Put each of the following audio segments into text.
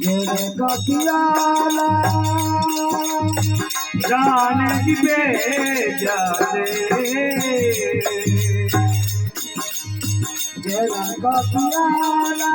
मेरे कथियाला जाने की बेजा रे मेरा कथियाला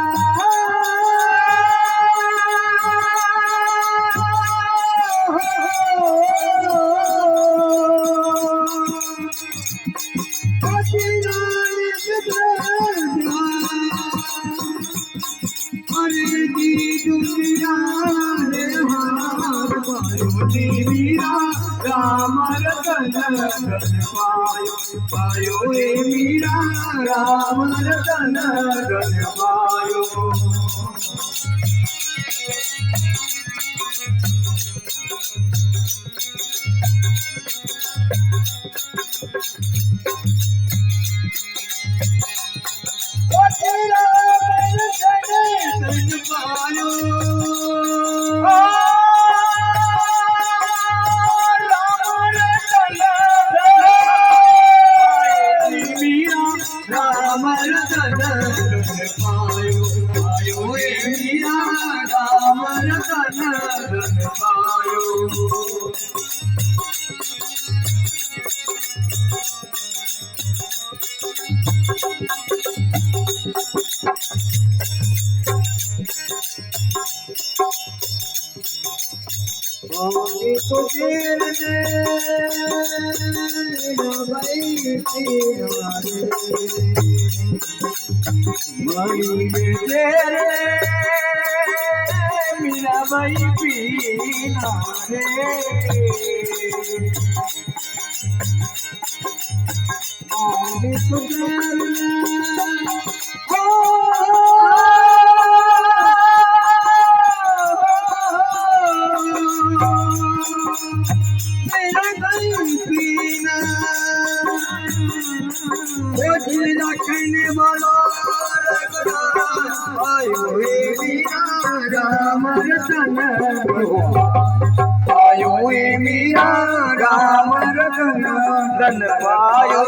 मीरा राम रतन धन पायो हे मीरा राम रतन धन पायो मीरा भाई पीना रे रखने वाला आयो हे मीरा राम रतन आयो हे मीरा राम रतन धन पायो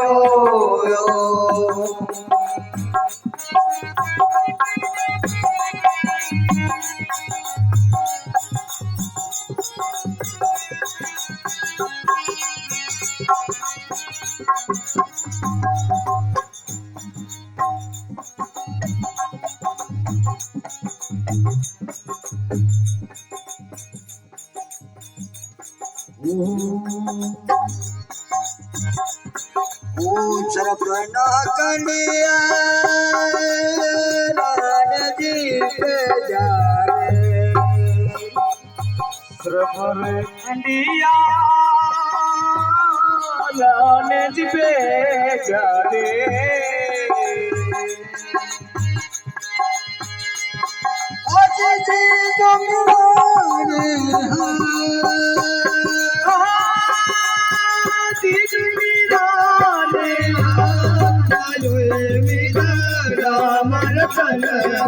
सरपना कनिया रान जी पे जाए सरपन कनिया रान जी पे जाए आज जी तुम्हारे राम रतन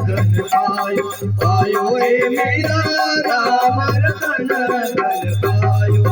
धन पायो पायो हे मीरा राम रतन धन पायो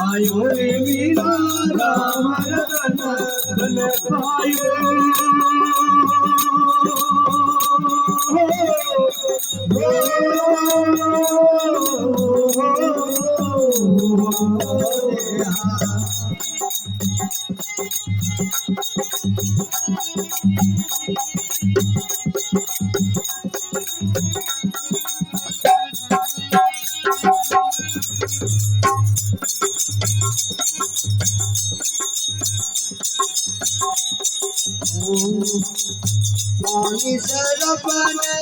पायो रे मीरा राम रतन धन पायो पानी सरपने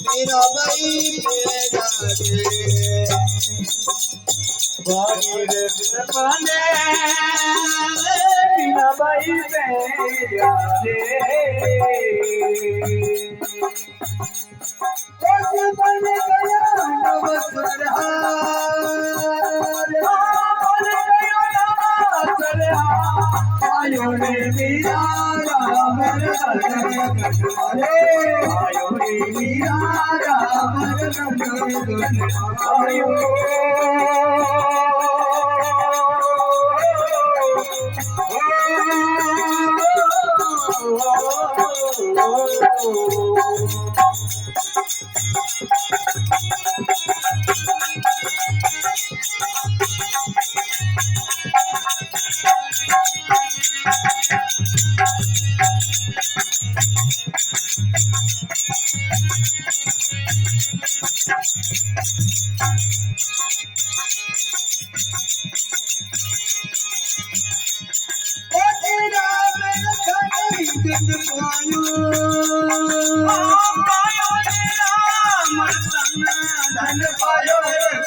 मेरा भाई मेरा बागीरे सरपने मेरा भाई मेरा रे कैसे बन गया नवसरहार बन गया नवसरहार आयो रे मीरा राम आयो रे मीरा राम आयो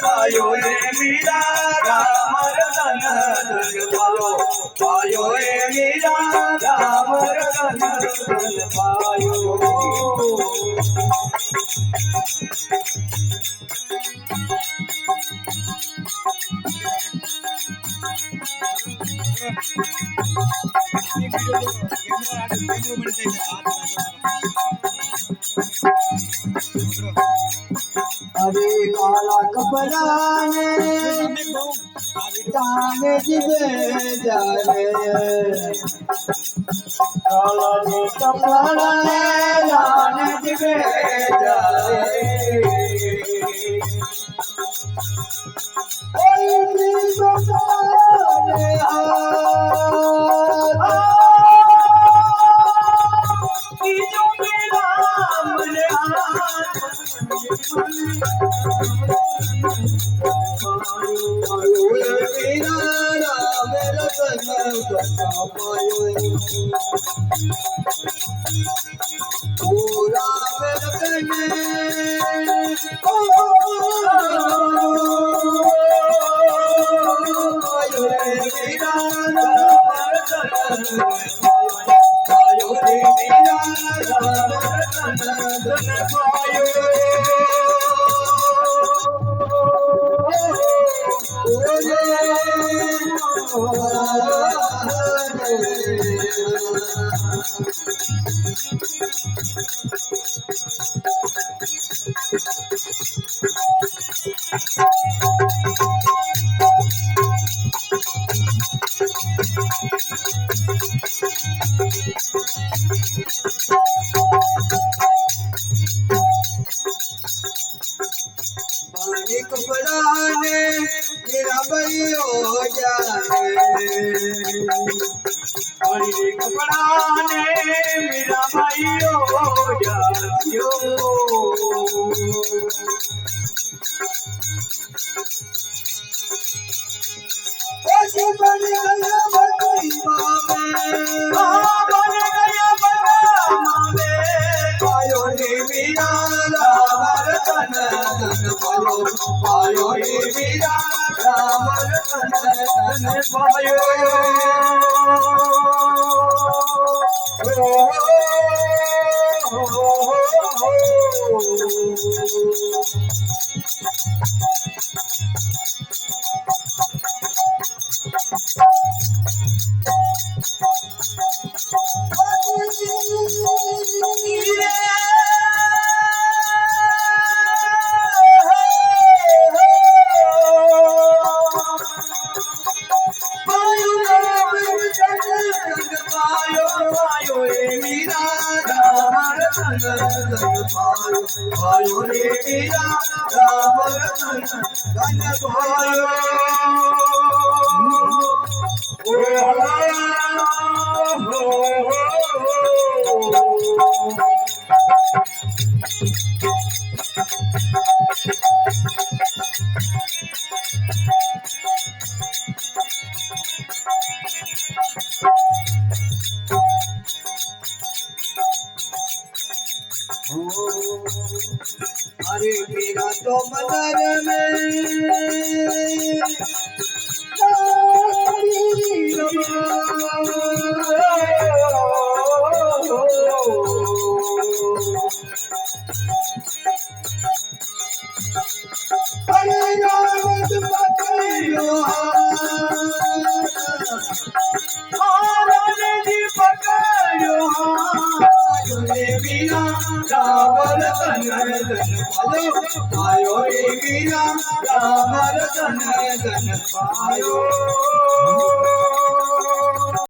पायो रे मीरा राम रतन पायो रे मीरा राम रतन पायो अरे काला कपड़ा ने ताने जिबे जाने काला जी कपड़ा ने ताने जिबे जाने कोई भी बसाने कपड़ा ने मेरा भाई हो जाए कपड़ा ने मेरा भाई हो जाओ कैसे बन गया बन गया मावे पायो रे मीरा राम रतन पायो रे मीरा राम रतन पायो मीरा राम रतन पायो पायो रे मीरा राम रतन धन पायो अरे मेरा तो मदर में अरे रावत पकड़ो जी पकड़ो मीरा राम रतन धन पायो पायो रे मीरा राम रतन धन पायो।